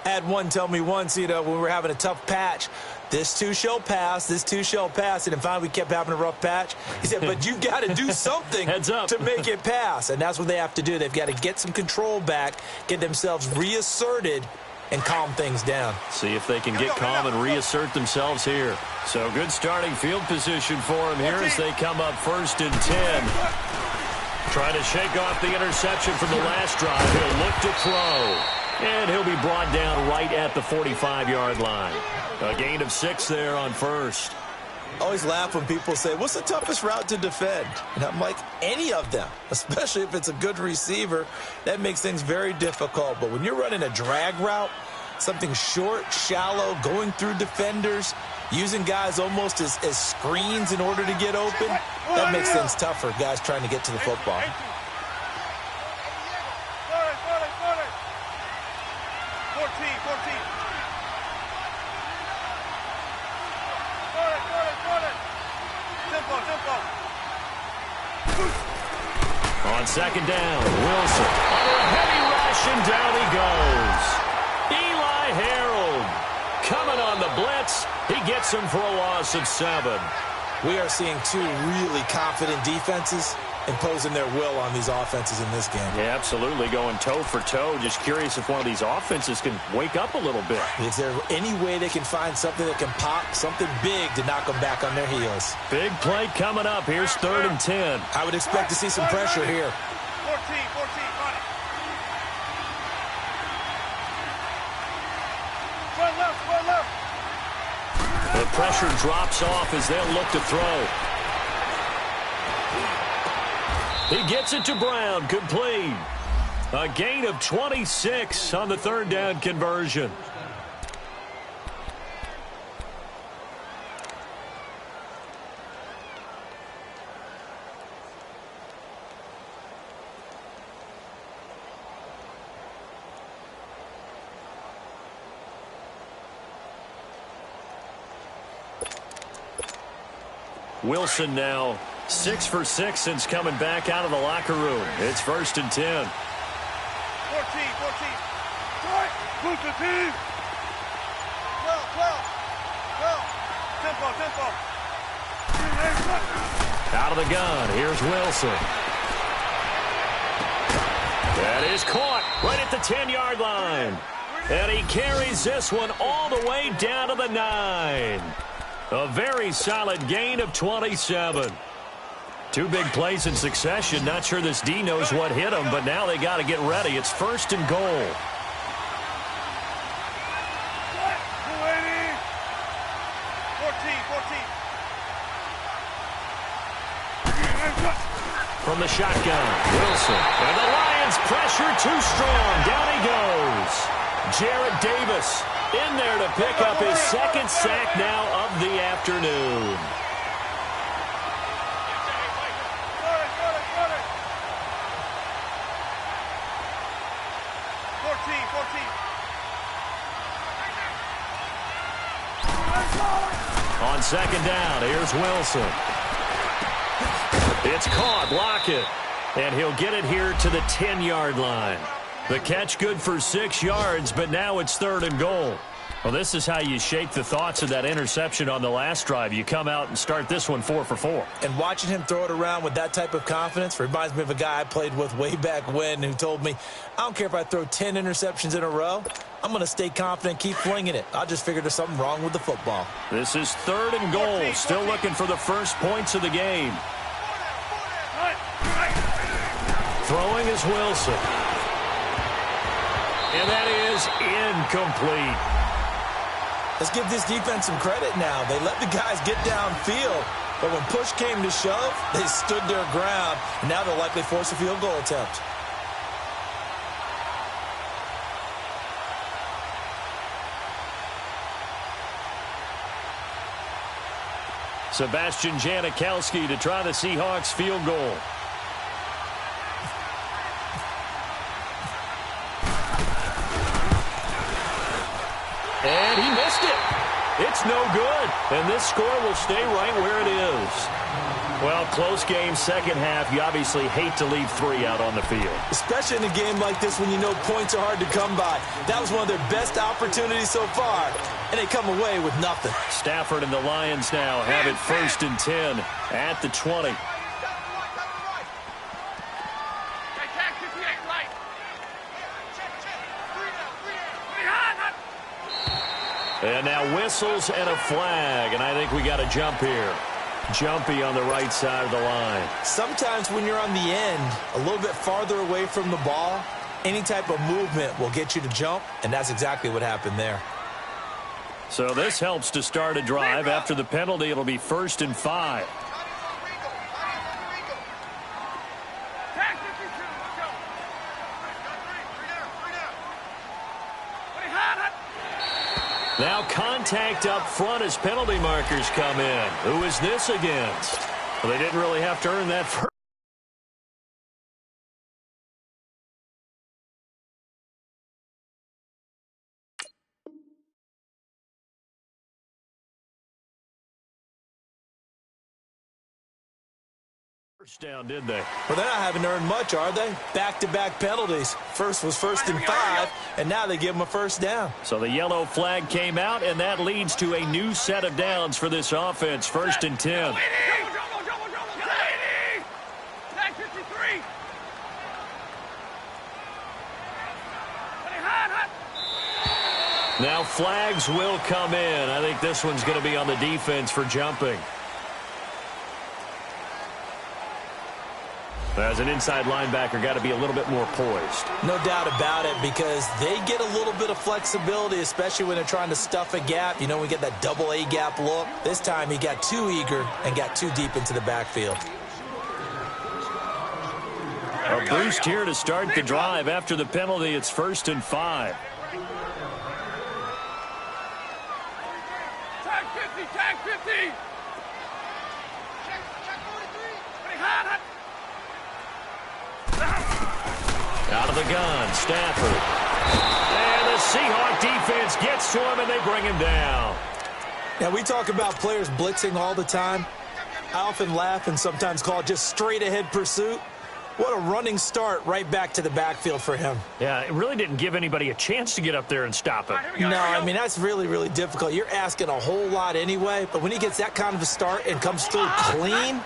I had one tell me once, when we were having a tough patch, this too shall pass, this too shall pass. And finally we kept having a rough patch. He said, but you got to do something to make it pass. And that's what they have to do. They've got to get some control back, get themselves reasserted, and calm things down. See if they can get calm and reassert themselves here. So good starting field position for them here as they come up 1st and 10. Trying to shake off the interception from the last drive. He'll look to throw. And he'll be brought down right at the 45-yard line. A gain of 6 there on 1st. I always laugh when people say, what's the toughest route to defend? And I'm like, any of them, especially if it's a good receiver. That makes things very difficult. But when you're running a drag route, something short, shallow, going through defenders, using guys almost as screens in order to get open, that makes things tough for guys trying to get to the football. 14. Tempo. On 2nd down, Wilson under a heavy rush, and down he goes. Eli Harold coming on the blitz. He gets him for a loss of 7. We are seeing 2 really confident defenses imposing their will on these offenses in this game. Yeah, absolutely, going toe for toe. Just curious if one of these offenses can wake up a little bit. Is there any way they can find something that can pop, something big to knock them back on their heels? Big play coming up. Here's 3rd and 10. I would expect to see some pressure here. 14, on it. Run left. The pressure drops off as they'll look to throw. He gets it to Brown, complete. A gain of 26 on the 3rd down conversion. Wilson now 6 for 6 since coming back out of the locker room. It's 1st and 10. 14. Push the team. 12. Tempo. Out of the gun. Here's Wilson. That is caught right at the 10-yard line. And he carries this one all the way down to the 9. A very solid gain of 27. 2 big plays in succession. Not sure this D knows what hit him, but now they got to get ready. It's 1st and goal. From the shotgun, Wilson. And the Lions pressure too strong. Down he goes. Jarrett Davis in there to pick up his 2nd sack now of the afternoon. On 2nd down, here's Wilson. It's caught, Lockett. And he'll get it here to the 10-yard line. The catch good for 6 yards, but now it's 3rd and goal. Well, this is how you shake the thoughts of that interception on the last drive. You come out and start this one 4 for 4. And watching him throw it around with that type of confidence reminds me of a guy I played with way back when who told me, I don't care if I throw 10 interceptions in a row, I'm going to stay confident, keep flinging it. I just figured there's something wrong with the football. This is 3rd and goal, still looking for the first points of the game. Throwing is Wilson. And that is incomplete. Let's give this defense some credit now. They let the guys get downfield, but when push came to shove, they stood their ground, and now they'll likely force a field goal attempt. Sebastian Janikowski to try the Seahawks field goal. And he missed it. It's no good. And this score will stay right where it is. Well, close game, second half. You obviously hate to leave 3 out on the field. Especially in a game like this when you know points are hard to come by. That was one of their best opportunities so far. And they come away with nothing. Stafford and the Lions now have it 1st and 10 at the 20. And now whistles and a flag, and I think we got a jump here. Jumpy on the right side of the line. Sometimes when you're on the end, a little bit farther away from the ball, any type of movement will get you to jump, and that's exactly what happened there. So this helps to start a drive. After the penalty, it'll be 1st and 5. Now contact up front as penalty markers come in. Who is this against? Well, they didn't really have to earn that first. Down, did they? Well, they're not having earned much, are they? Back-to-back penalties. First was 1st and 5, and now they give them a first down. So the yellow flag came out, and that leads to a new set of downs for this offense. 1st and 10. Now flags will come in. I think this one's going to be on the defense for jumping. As an inside linebacker, got to be a little bit more poised. No doubt about it, because they get a little bit of flexibility, especially when they're trying to stuff a gap. You know, we get that double A gap look. This time he got too eager and got too deep into the backfield. A boost here to start the drive. After the penalty, it's 1st and 5. Tag 50, tag 50. Out of the gun, Stafford. And the Seahawk defense gets to him, and they bring him down. Now, we talk about players blitzing all the time. I often laugh and sometimes call it just straight-ahead pursuit. What a running start right back to the backfield for him. Yeah, it really didn't give anybody a chance to get up there and stop him. No, I mean, that's really, really difficult. You're asking a whole lot anyway, but when he gets that kind of a start and comes through clean,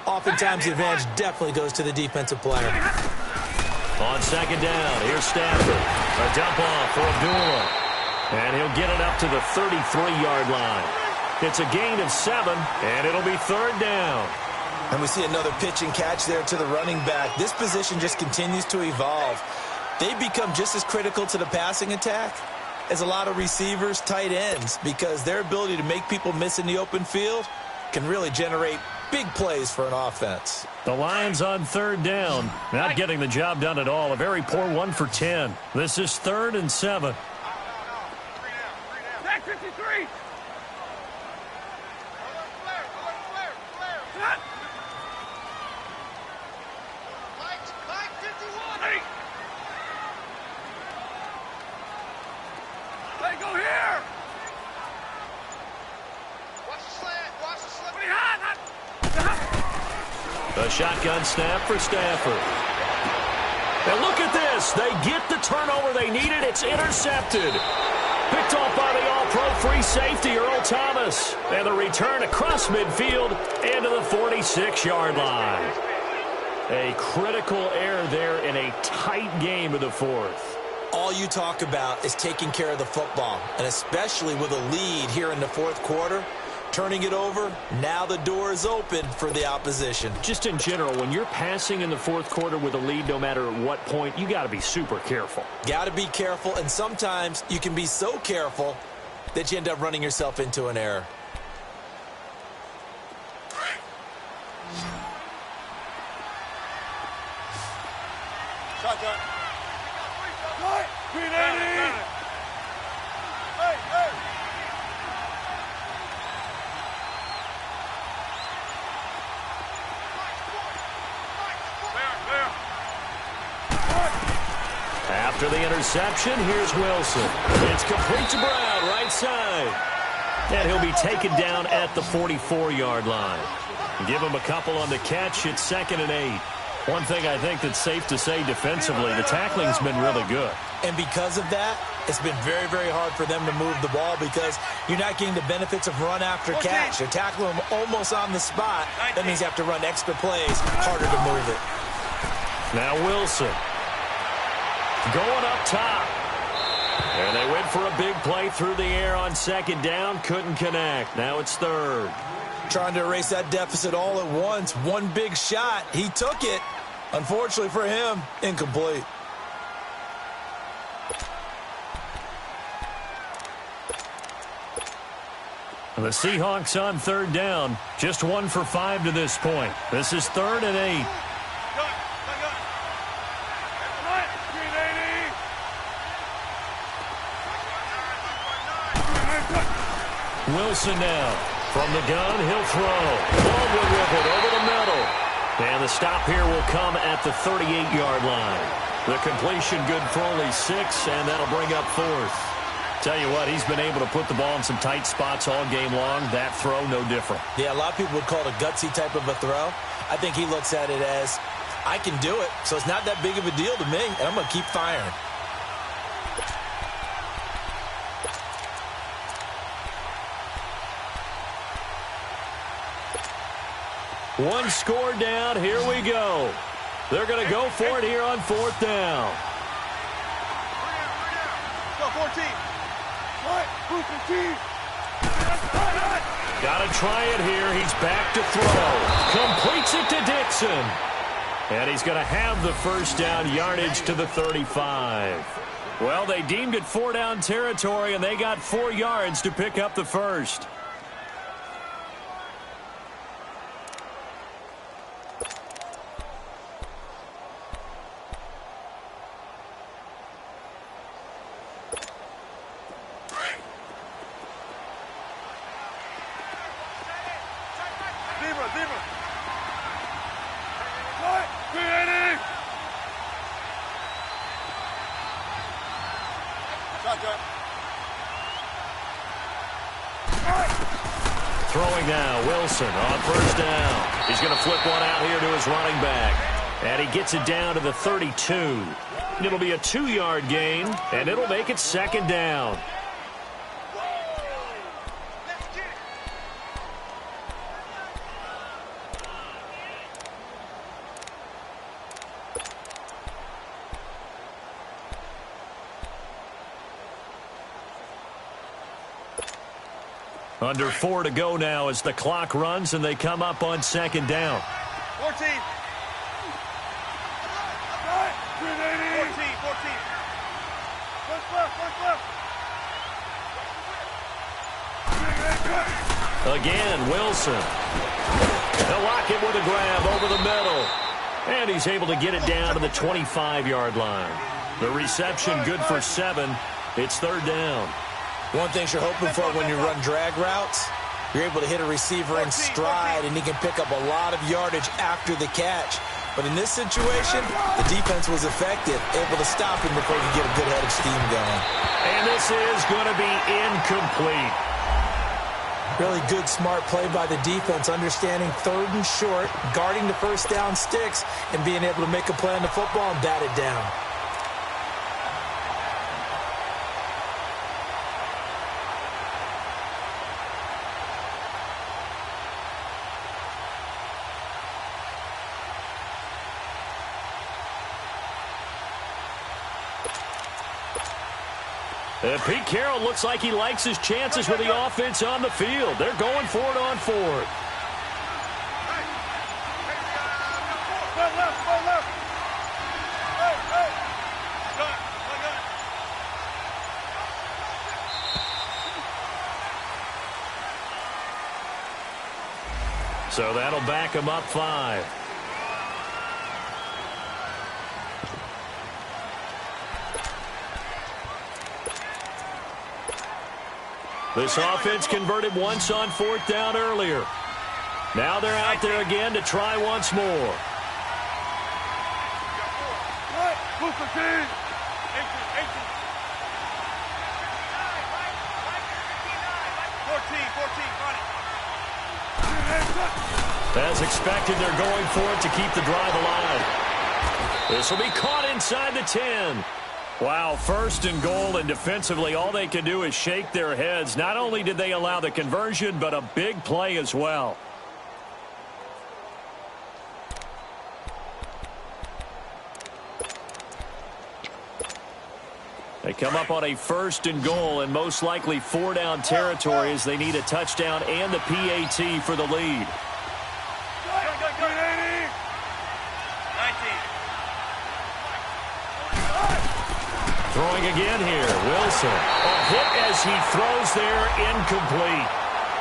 oftentimes the advantage definitely goes to the defensive player. On 2nd down, here's Stafford. A dump off for Abdullah. And he'll get it up to the 33-yard line. It's a gain of 7, and it'll be 3rd down. And we see another pitch and catch there to the running back. This position just continues to evolve. They become just as critical to the passing attack as a lot of receivers, tight ends, because their ability to make people miss in the open field can really generate big plays for an offense. The Lions on 3rd down. Not getting the job done at all. A very poor 1 for 10. This is 3rd and 7. Tag 53. Hey, go here. Watch the slant. Watch the slant. A shotgun snap for Stafford. And look at this. They get the turnover they needed. It's intercepted. Picked off by the all-pro free safety, Earl Thomas. And the return across midfield into the 46-yard line. A critical error there in a tight game of the fourth. All you talk about is taking care of the football, and especially with a lead here in the fourth quarter. Turning it over, now the door is open for the opposition. Just in general, when you're passing in the fourth quarter with a lead, no matter at what point, you got to be super careful. Got to be careful, and sometimes you can be so careful that you end up running yourself into an error. Shotgun. Hey, hey. After the interception, here's Wilson. It's complete to Brown, right side. And he'll be taken down at the 44-yard line. Give him a couple on the catch. It's 2nd and 8. One thing I think that's safe to say defensively, the tackling's been really good. And because of that, it's been very, very hard for them to move the ball because you're not getting the benefits of run after catch. You're tackling them almost on the spot. That means you have to run extra plays, harder to move it. Now Wilson. Going up top. And they went for a big play through the air on 2nd down. Couldn't connect. Now it's 3rd. Trying to erase that deficit all at once. One big shot. He took it. Unfortunately for him, incomplete. The Seahawks on 3rd down. Just 1 for 5 to this point. This is 3rd and 8. Wilson now. From the gun, he'll throw. Baldwin with it over the middle. And the stop here will come at the 38-yard line. The completion good for only 6, and that'll bring up 4th. Tell you what, he's been able to put the ball in some tight spots all game long. That throw, no different. Yeah, a lot of people would call it a gutsy type of a throw. I think he looks at it as, I can do it, so it's not that big of a deal to me, and I'm going to keep firing. One score down. Here we go. They're going to go for it here on 4th down. Go, 14. Got to try it here. He's back to throw. Completes it to Dixon. And he's going to have the first down yardage to the 35. Well, they deemed it 4-down territory, and they got 4 yards to pick up the first. Throwing now, Wilson on 1st down. He's going to flip one out here to his running back. And he gets it down to the 32. It'll be a 2-yard gain, and it'll make it 2nd down. Under 4 to go now as the clock runs and they come up on 2nd down. 14. 14. 14. Again, Wilson. They'll lock it with a grab over the middle. And he's able to get it down to the 25-yard line. The reception good for 7. It's 3rd down. One thing you're hoping for when you run drag routes, you're able to hit a receiver in stride, and he can pick up a lot of yardage after the catch. But in this situation, the defense was effective, able to stop him before he could get a good head of steam going. And this is going to be incomplete. Really good, smart play by the defense, understanding 3rd and short, guarding the first down sticks, and being able to make a play on the football and bat it down. Pete Carroll looks like he likes his chances with the offense on the field. They're going for it on fourth. So that'll back him up 5. This offense converted once on 4th down earlier. Now they're out there again to try once more. As expected, they're going for it to keep the drive alive. This will be caught inside the 10. Wow, 1st and goal, and defensively, all they can do is shake their heads. Not only did they allow the conversion, but a big play as well. They come up on a 1st and goal, and most likely 4-down territory as they need a touchdown and the PAT for the lead. Throwing again here, Wilson. A hit as he throws there, incomplete.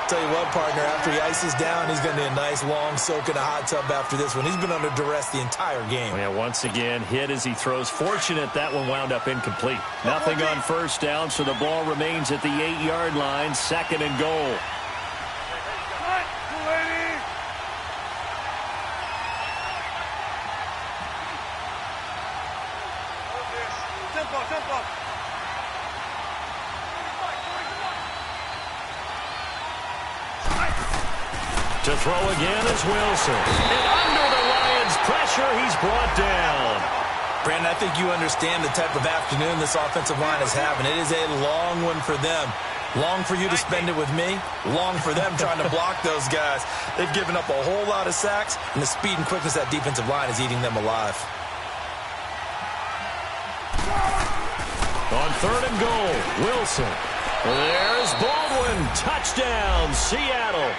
Tell you what, partner, after he ices down, he's going to need a nice long soak in a hot tub after this one. He's been under duress the entire game. Yeah, once again, hit as he throws. Fortunate that one wound up incomplete. Nothing on 1st down, so the ball remains at the 8-yard line, 2nd and goal. To throw again is Wilson. And under the Lions' pressure, he's brought down. Brandon, I think you understand the type of afternoon this offensive line is having. It is a long one for them. Long for you to spend it with me. Long for them trying to block those guys. They've given up a whole lot of sacks, and the speed and quickness of that defensive line is eating them alive. On 3rd and goal, Wilson. There's Baldwin. Touchdown, Seattle.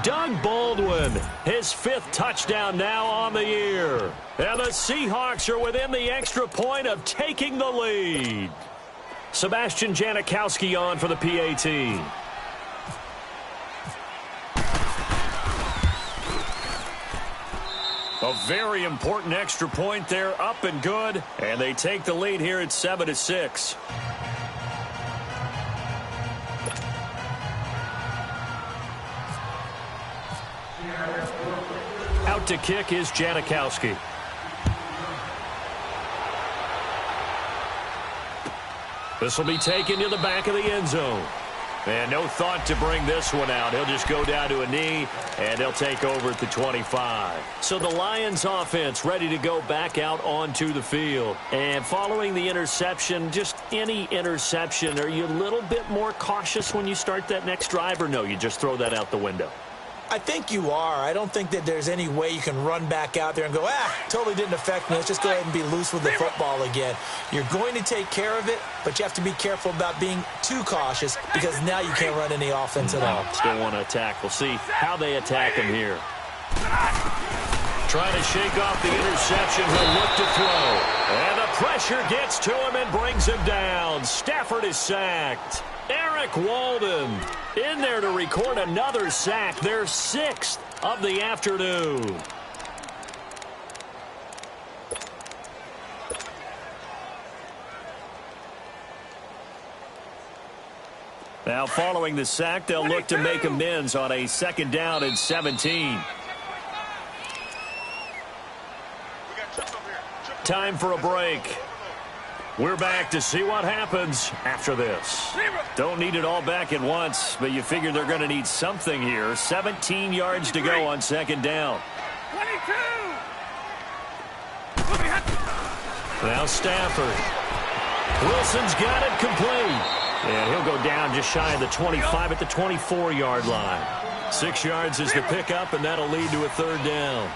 Doug Baldwin, his 5th touchdown now on the year. And the Seahawks are within the extra point of taking the lead. Sebastian Janikowski on for the PAT. A very important extra point there, up and good. And they take the lead here at 7-6. Out to kick is Janikowski. This will be taken to the back of the end zone. And no thought to bring this one out. He'll just go down to a knee, and he'll take over at the 25. So the Lions offense ready to go back out onto the field. And following the interception, just any interception, are you a little bit more cautious when you start that next drive, or no, you just throw that out the window? I think you are. I don't think that there's any way you can run back out there and go, totally didn't affect me. Let's just go ahead and be loose with the football again. You're going to take care of it, but you have to be careful about being too cautious because now you can't run any offense at all. Still want to attack. We'll see how they attack him here. Trying to shake off the interception. He'll look to throw. And the pressure gets to him and brings him down. Stafford is sacked. Eric Walden in there to record another sack, their 6th of the afternoon. Now following the sack, they'll look to make amends on a 2nd down and 17. Time for a break. We're back to see what happens after this. Don't need it all back at once, but you figure they're going to need something here. 17 yards to go on 2nd down. 22. Now Stafford. Wilson's got it complete. And he'll go down just shy of the 25 at the 24-yard line. 6 yards is the pickup, and that'll lead to a 3rd down.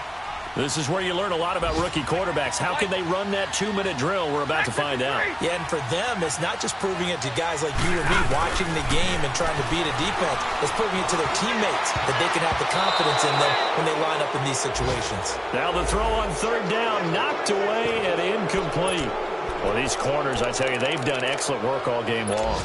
This is where you learn a lot about rookie quarterbacks. How can they run that 2-minute drill? We're about to find out. Yeah, and for them, it's not just proving it to guys like you or me watching the game and trying to beat a defense. It's proving it to their teammates that they can have the confidence in them when they line up in these situations. Now the throw on third down, knocked away and incomplete. Well, these corners, I tell you, they've done excellent work all game long.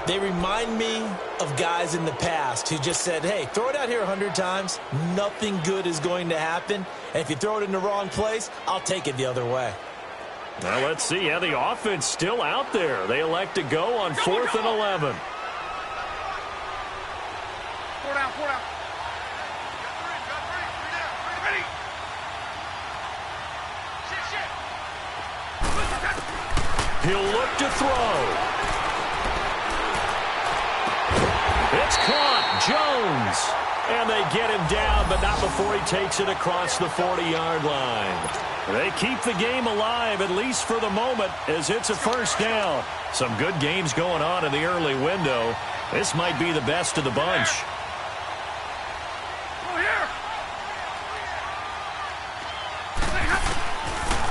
They remind me of guys in the past who just said, hey, throw it out here 100 times. Nothing good is going to happen. And if you throw it in the wrong place, I'll take it the other way. Now let's see. Yeah, the offense still out there. They elect to go on 4th and 11. 4 down, 4 down. Ready. He'll look to throw. It's caught. Jones. And they get him down, but not before he takes it across the 40-yard line. They keep the game alive, at least for the moment, as it's a first down. Some good games going on in the early window. This might be the best of the bunch.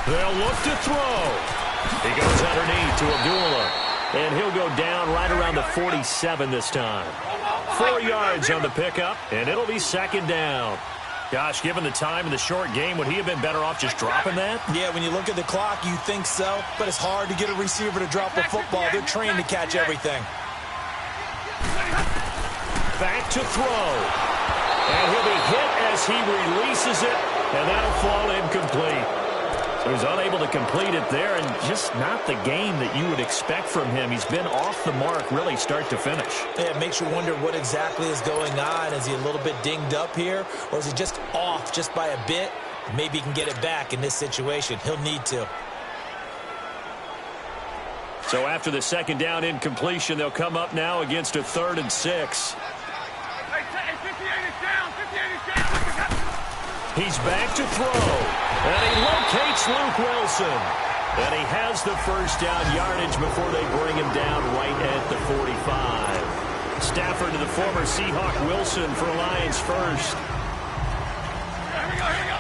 They'll look to throw. He goes underneath to Abdullah. And he'll go down right around the 47 this time. 4 yards on the pickup, and it'll be second down. Gosh, given the time in the short game, would he have been better off just dropping that? Yeah, when you look at the clock, you think so, but it's hard to get a receiver to drop a football. They're trained to catch everything. Back to throw. And he'll be hit as he releases it, and that'll fall incomplete. So he's unable to complete it there, and just not the game that you would expect from him. He's been off the mark really start to finish. Yeah, it makes you wonder what exactly is going on. Is he a little bit dinged up here, or is he just off just by a bit? Maybe he can get it back in this situation. He'll need to. So after the second down incompletion, they'll come up now against a 3rd and 6. Hey, 58 is down. 58 is down. He's back to throw. And he locates Luke Wilson. And he has the first down yardage before they bring him down right at the 45. Stafford to the former Seahawk Wilson for Lions first. Here we go.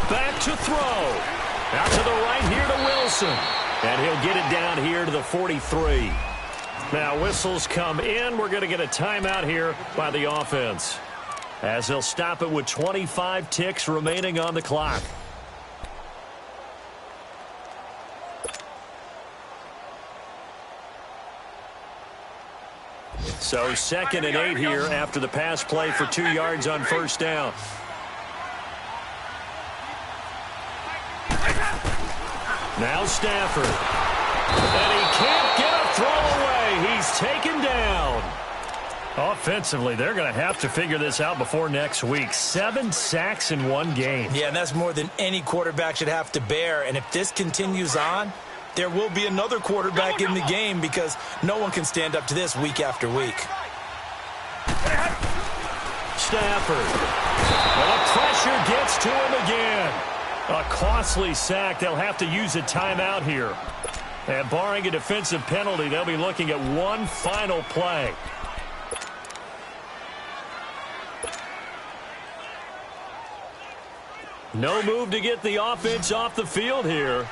Back to throw. Out to the right here to Wilson. And he'll get it down here to the 43. Now whistles come in. We're going to get a timeout here by the offense, as they'll stop it with 25 ticks remaining on the clock. So 2nd and 8 here after the pass play for 2 yards on first down. Now Stafford. And he can't get a throw away. He's taken down. Offensively, they're going to have to figure this out before next week. 7 sacks in one game. Yeah, and that's more than any quarterback should have to bear. And if this continues on, there will be another quarterback in the game, because no one can stand up to this week after week. Stafford. And the pressure gets to him again. A costly sack. They'll have to use a timeout here. And barring a defensive penalty, they'll be looking at one final play. No move to get the offense off the field here.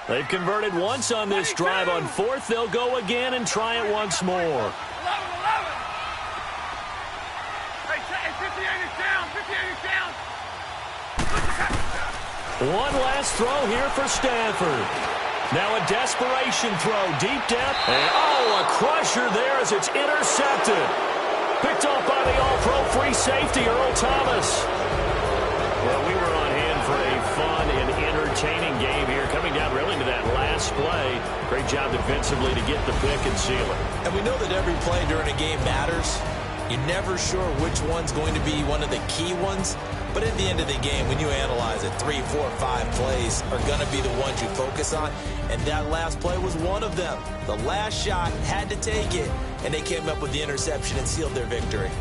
They've converted once on this drive. On 4th, they'll go again and try it once more. 11. Hey, 58 is down. 58 is down. One last throw here for Stafford. Now a desperation throw, deep depth. And a crusher there as it's intercepted. Picked off by the all-pro free safety, Earl Thomas. Well, we were on hand for a fun and entertaining game here, coming down really to that last play. Great job defensively to get the pick and seal it. And we know that every play during a game matters. You're never sure which one's going to be one of the key ones. But at the end of the game, when you analyze it, 3, 4, 5 plays are going to be the ones you focus on. And that last play was one of them. The last shot had to take it, and they came up with the interception and sealed their victory.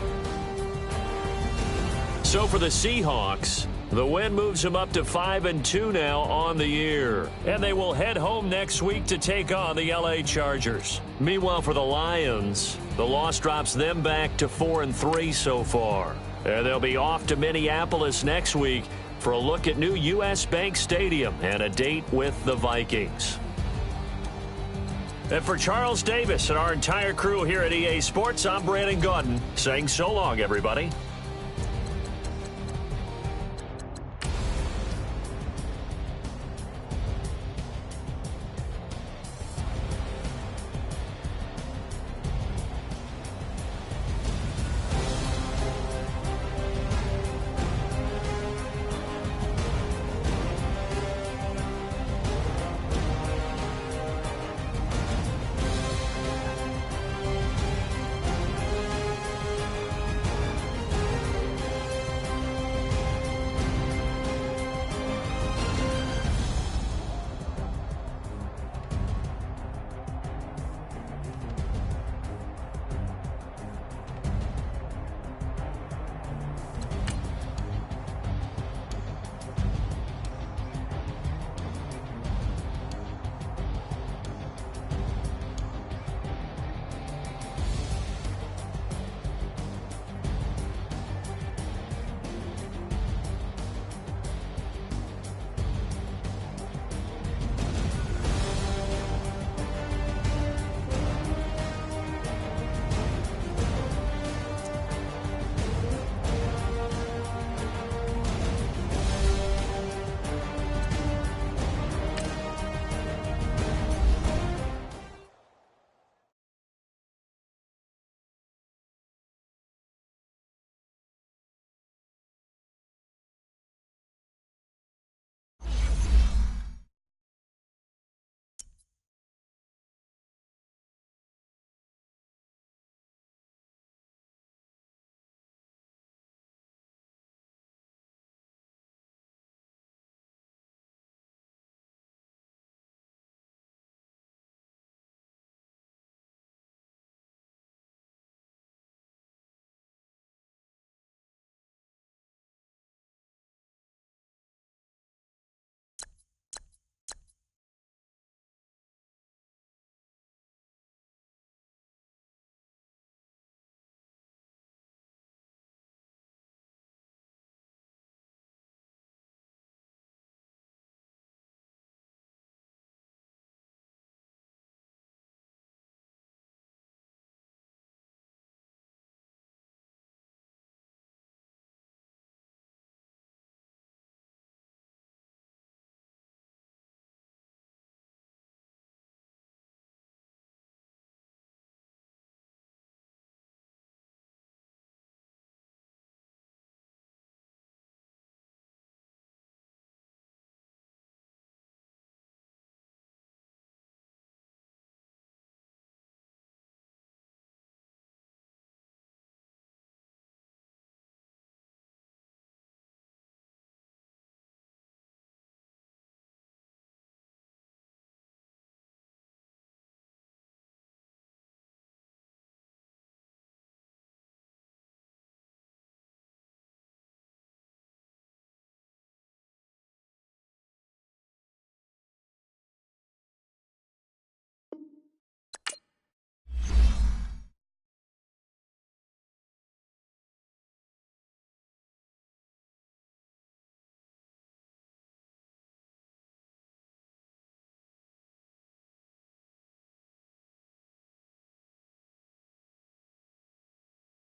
So for the Seahawks, The win moves them up to 5-2 now on the year. And they will head home next week to take on the LA Chargers. Meanwhile, for the Lions, the loss drops them back to 4-3 so far. And they'll be off to Minneapolis next week for a look at new U.S. Bank Stadium and a date with the Vikings. And for Charles Davis and our entire crew here at EA Sports, I'm Brandon Gaudin saying so long, everybody.